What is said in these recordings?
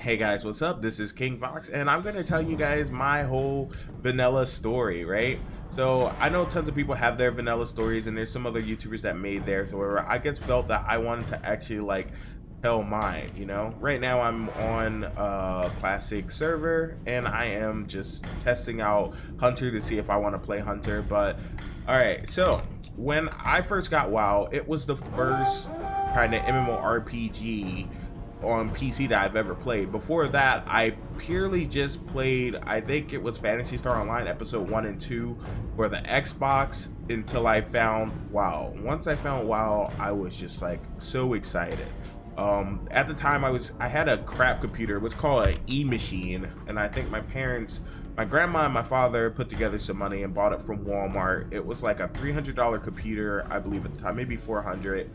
Hey guys, what's up? This is King Fox, and I'm gonna tell you guys my whole vanilla story, right? So I know tons of people have their vanilla stories, and there's some other YouTubers that made theirs, or whatever. I just felt that I wanted to actually like tell mine, you know. Right now I'm on a classic server, and I am just testing out Hunter to see if I want to play Hunter. But all right, so when I first got WoW, it was the first kind of MMORPG on PC that I've ever played. Before that, I purely just played, I think it was Phantasy Star Online episode 1 and 2 for the Xbox until I found WoW. Once I found WoW, I was just like so excited. At the time I had a crap computer. It was called an E-machine, and I think my grandma and my father put together some money and bought it from Walmart. It was like a $300 computer, I believe at the time, maybe 400.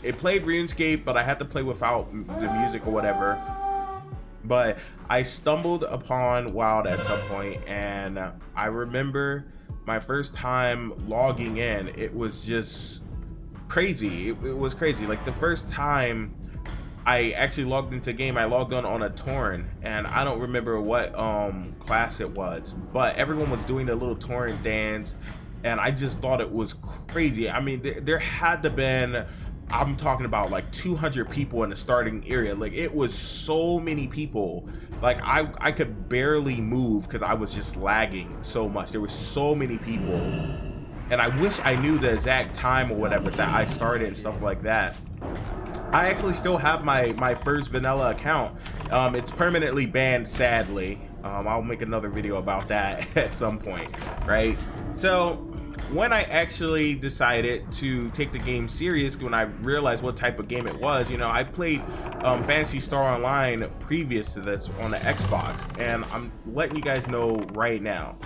It played RuneScape, but I had to play without the music or whatever. But I stumbled upon WoW at some point, and I remember my first time logging in. It was just crazy. It was crazy. Like the first time I actually logged into the game, I logged on a Tauren, and I don't remember what class it was, but everyone was doing the little Tauren dance, and I just thought it was crazy. I mean, there had to been, I'm talking about like 200 people in the starting area. Like it was so many people. Like I could barely move because I was just lagging so much. There were so many people, and I wish I knew the exact time or whatever that I started and stuff like that. I actually still have my first vanilla account. It's permanently banned, sadly. I'll make another video about that at some point, right? So when I actually decided to take the game serious, when I realized what type of game it was, you know, I played Phantasy Star Online previous to this on the Xbox, and I'm letting you guys know right now,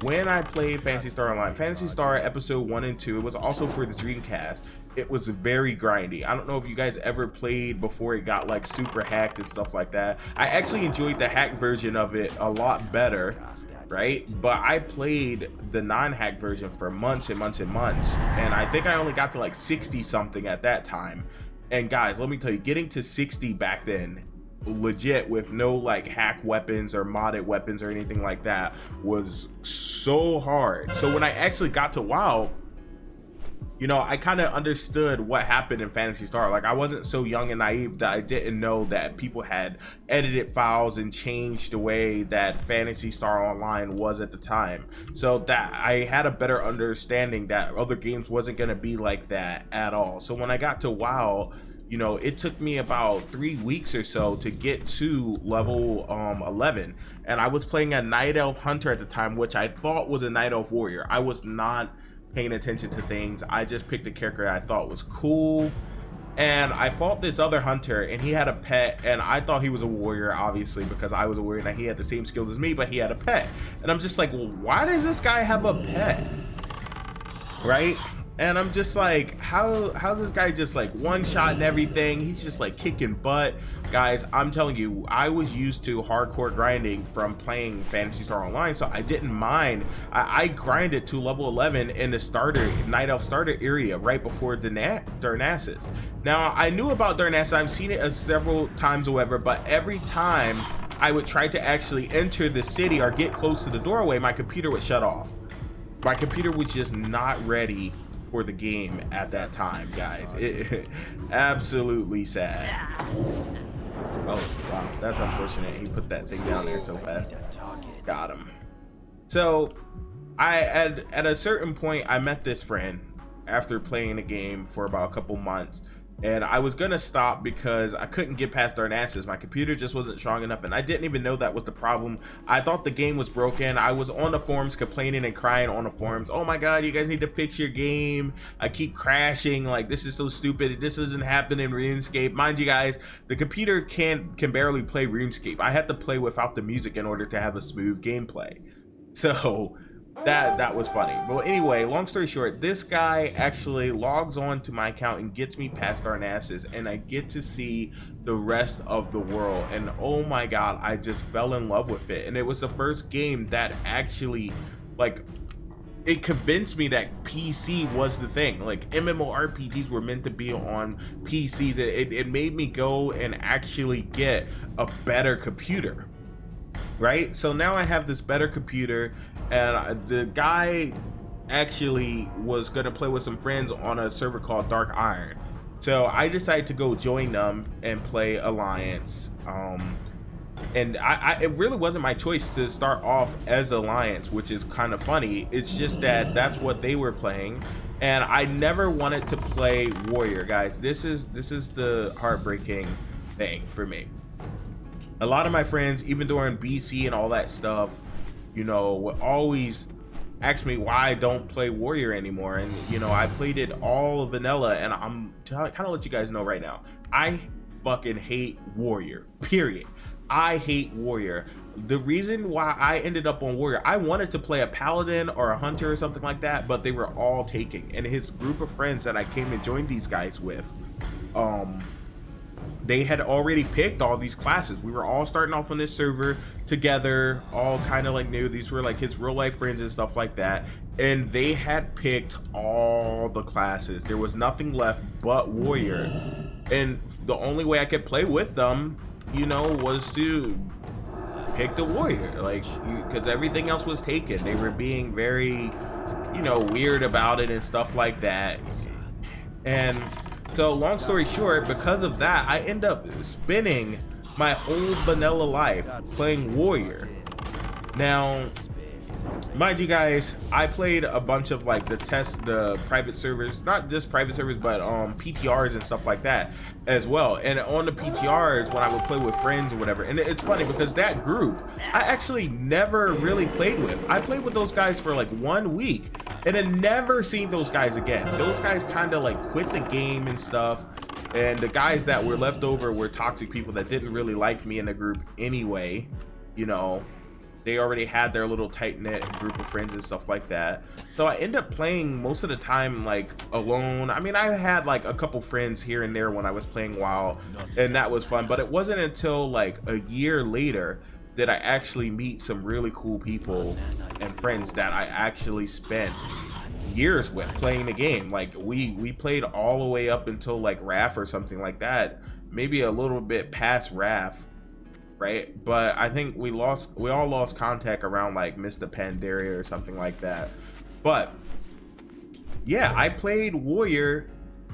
when I played Phantasy Star Online, Phantasy Star episode 1 and 2, it was also for the Dreamcast. It was very grindy. I don't know if you guys ever played before it got like super hacked and stuff like that. I actually enjoyed the hacked version of it a lot better, right? But I played the non-hacked version for months and months and months, and I think I only got to like 60 something at that time. And guys, let me tell you, getting to 60 back then, legit, with no like hack weapons or modded weapons or anything like that, was so hard. So when I actually got to WoW, you know, I kind of understood what happened in Phantasy Star. Like I wasn't so young and naive that I didn't know that people had edited files and changed the way that Phantasy Star Online was at the time. So that I had a better understanding that other games wasn't going to be like that at all. So when I got to WoW, you know, it took me about 3 weeks or so to get to level 11. And I was playing a Night Elf Hunter at the time, which I thought was a Night Elf Warrior. I was not paying attention to things. I just picked a character I thought was cool, and I fought this other hunter, and he had a pet, and I thought he was a warrior, obviously, because I was a warrior and he had the same skills as me, but he had a pet. And I'm just like, well, why does this guy have a pet, right? And I'm just like, how's this guy just like one shot and everything? He's just like kicking butt. Guys, I'm telling you, I was used to hardcore grinding from playing Phantasy Star Online, so I didn't mind. I grinded to level 11 in the starter, Night Elf starter area right before Darnassus. Now, I knew about Darnassus, I've seen it several times or whatever, but every time I would try to actually enter the city or get close to the doorway, my computer would shut off. My computer was just not ready for the game at that time, guys. Absolutely sad. Oh wow, that's unfortunate. He put that thing down there so fast. Got him. So I at a certain point I met this friend after playing the game for about a couple months, and I was gonna stop because I couldn't get past Darnassus. My computer just wasn't strong enough, and I didn't even know that was the problem. I thought the game was broken. I was on the forums complaining and crying on the forums, oh my god, you guys need to fix your game. I keep crashing, like this is so stupid, this doesn't happen in RuneScape. Mind you guys, the computer can barely play RuneScape. I had to play without the music in order to have a smooth gameplay. So that was funny. But anyway, long story short, this guy actually logs on to my account and gets me past Darnassus, and I get to see the rest of the world, and oh my god, I just fell in love with it. And it was the first game that actually like it convinced me that PC was the thing. Like MMORPGs were meant to be on PCs. It made me go and actually get a better computer, right? So now I have this better computer, and the guy actually was gonna play with some friends on a server called Dark Iron. So I decided to go join them and play Alliance. And it really wasn't my choice to start off as Alliance, which is kind of funny. It's just that that's what they were playing, and I never wanted to play Warrior, guys. This is the heartbreaking thing for me. A lot of my friends, even during BC and all that stuff, you know, would always ask me why I don't play Warrior anymore. And you know, I played it all vanilla, and I'm kind of let you guys know right now, I fucking hate Warrior, period. I hate Warrior. The reason why I ended up on Warrior, I wanted to play a Paladin or a Hunter or something like that, but they were all taking. And his group of friends that I came and joined these guys with, they had already picked all these classes. We were all starting off on this server together, all kind of like new. These were like his real life friends and stuff like that. And they had picked all the classes. There was nothing left but Warrior. And the only way I could play with them, you know, was to pick the Warrior, like, because everything else was taken. They were being very, you know, weird about it and stuff like that. And so long story short, because of that, I end up spending my whole vanilla life playing Warrior. Now, mind you guys, I played a bunch of like the private servers, not just private servers, but PTRs and stuff like that as well. And on the PTRs, when I would play with friends or whatever, and it's funny because that group I actually never really played with. I played with those guys for like 1 week and then never seen those guys again. Those guys kind of like quit the game and stuff, and the guys that were left over were toxic people that didn't really like me in the group anyway, you know. They already had their little tight-knit group of friends and stuff like that. So I end up playing most of the time like alone. I mean, I had like a couple friends here and there when I was playing WoW, and that was fun. But it wasn't until like a year later that I actually meet some really cool people and friends that I actually spent years with playing the game. Like we played all the way up until like RAF or something like that, maybe a little bit past RAF. Right, but I think we all lost contact around like Mr. Pandaria or something like that. But yeah, I played Warrior.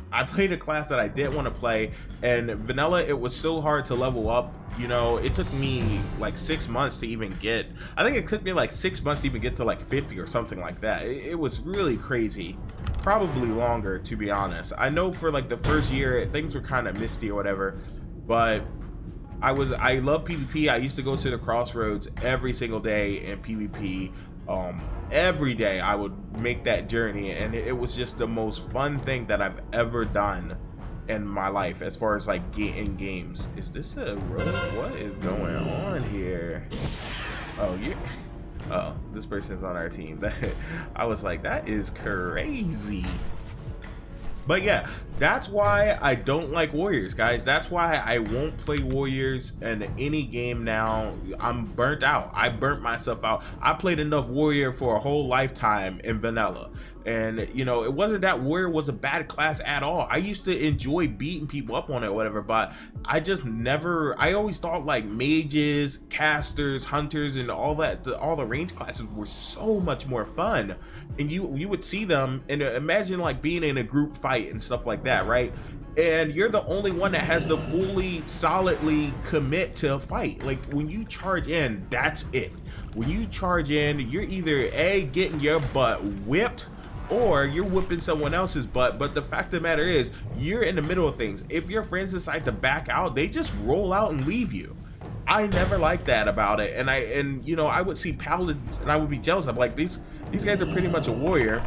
I played a class that I didn't want to play, and vanilla, it was so hard to level up. You know, it took me like 6 months to even get, I think it took me like 6 months to even get to like 50 or something like that. It was really crazy, probably longer, to be honest. I know for like the first year things were kind of misty or whatever, but I love PvP. I used to go to the crossroads every single day in PvP. Every day I would make that journey, and it was just the most fun thing that I've ever done in my life as far as like in games. Is this a road? What is going on here? Oh, yeah. Oh, this person's on our team. I was like, that is crazy. But yeah, that's why I don't like Warriors, guys. That's why I won't play Warriors in any game now. I'm burnt out. I burnt myself out. I played enough Warrior for a whole lifetime in vanilla. And, you know, it wasn't that Warrior was a bad class at all. I used to enjoy beating people up on it or whatever, but I just never, I always thought like mages, casters, hunters, and all that, all the range classes were so much more fun. And you would see them, and imagine like being in a group fight and stuff like that, right? And you're the only one that has to fully, solidly commit to a fight. Like when you charge in, that's it. When you charge in, you're either A, getting your butt whipped, or you're whipping someone else's butt. But the fact of the matter is, you're in the middle of things. If your friends decide to back out, they just roll out and leave you. I never liked that about it. And you know, I would see paladins and I would be jealous. I'm like, these guys are pretty much a warrior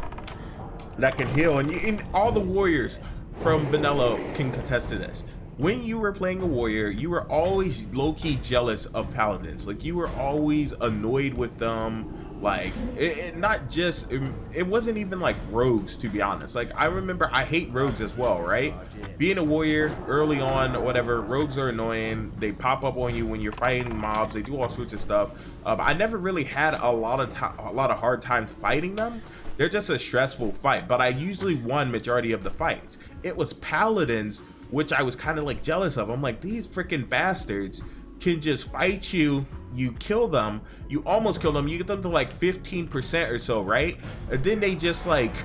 that can heal, and all the warriors from vanilla can contest to this. When you were playing a warrior, you were always low-key jealous of paladins. Like you were always annoyed with them. Like it wasn't even like rogues, to be honest. Like I remember, I hate rogues as well, right? Being a warrior early on or whatever, rogues are annoying. They pop up on you when you're fighting mobs. They do all sorts of stuff. I never really had a lot of hard times fighting them. They're just a stressful fight, but I usually won majority of the fights. It was paladins, which I was kind of like jealous of. I'm like, these freaking bastards can just fight you, you kill them, you almost kill them, you get them to like 15% or so, right? And then they just like,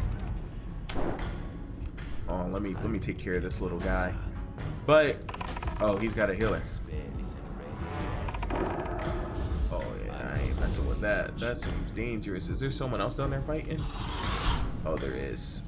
oh, let me take care of this little guy. But oh, he's got a healer. Oh yeah, I ain't messing with that. That seems dangerous. Is there someone else down there fighting? Oh, there is.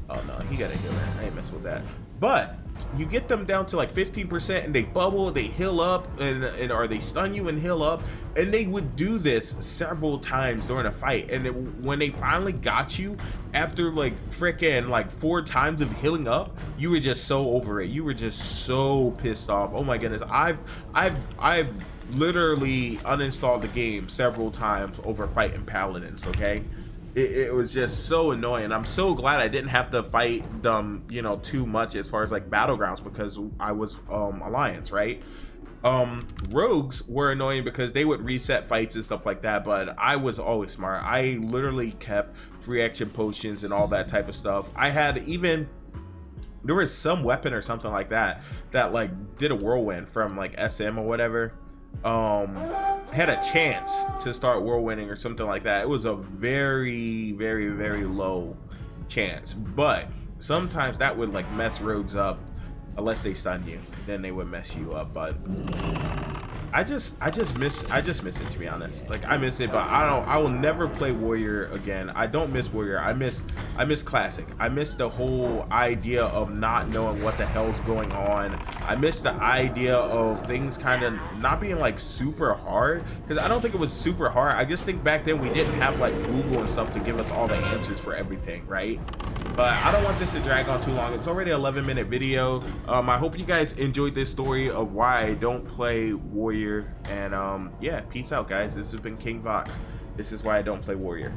Oh no, he got a healer. I ain't messing with that. But you get them down to like 15% and they bubble, they heal up, and or they stun you and heal up, and they would do this several times during a fight. And when they finally got you after like freaking like 4 times of healing up, you were just so over it. You were just so pissed off. Oh my goodness, I've literally uninstalled the game several times over fighting paladins. Okay. It was just so annoying. I'm so glad I didn't have to fight them, you know, too much as far as like battlegrounds, because I was alliance, right? Rogues were annoying because they would reset fights and stuff like that, but I was always smart. I literally kept free action potions and all that type of stuff. I had even, there was some weapon or something like that that like did a whirlwind from like SM or whatever. Had a chance to start whirlwinding or something like that. It was a very low chance, but sometimes that would like mess rogues up unless they stun you, then they would mess you up. But I just miss it, to be honest. Like I miss it, but I will never play warrior again. I don't miss warrior. I miss classic. I miss the whole idea of not knowing what the hell's going on. I miss the idea of things kind of not being like super hard, because I don't think it was super hard. I just think back then we didn't have like Google and stuff to give us all the answers for everything, right? But I don't want this to drag on too long. It's already an 11-minute video. I hope you guys enjoyed this story of why I don't play warrior. And yeah, peace out, guys. This has been King Vox. This is why I don't play warrior.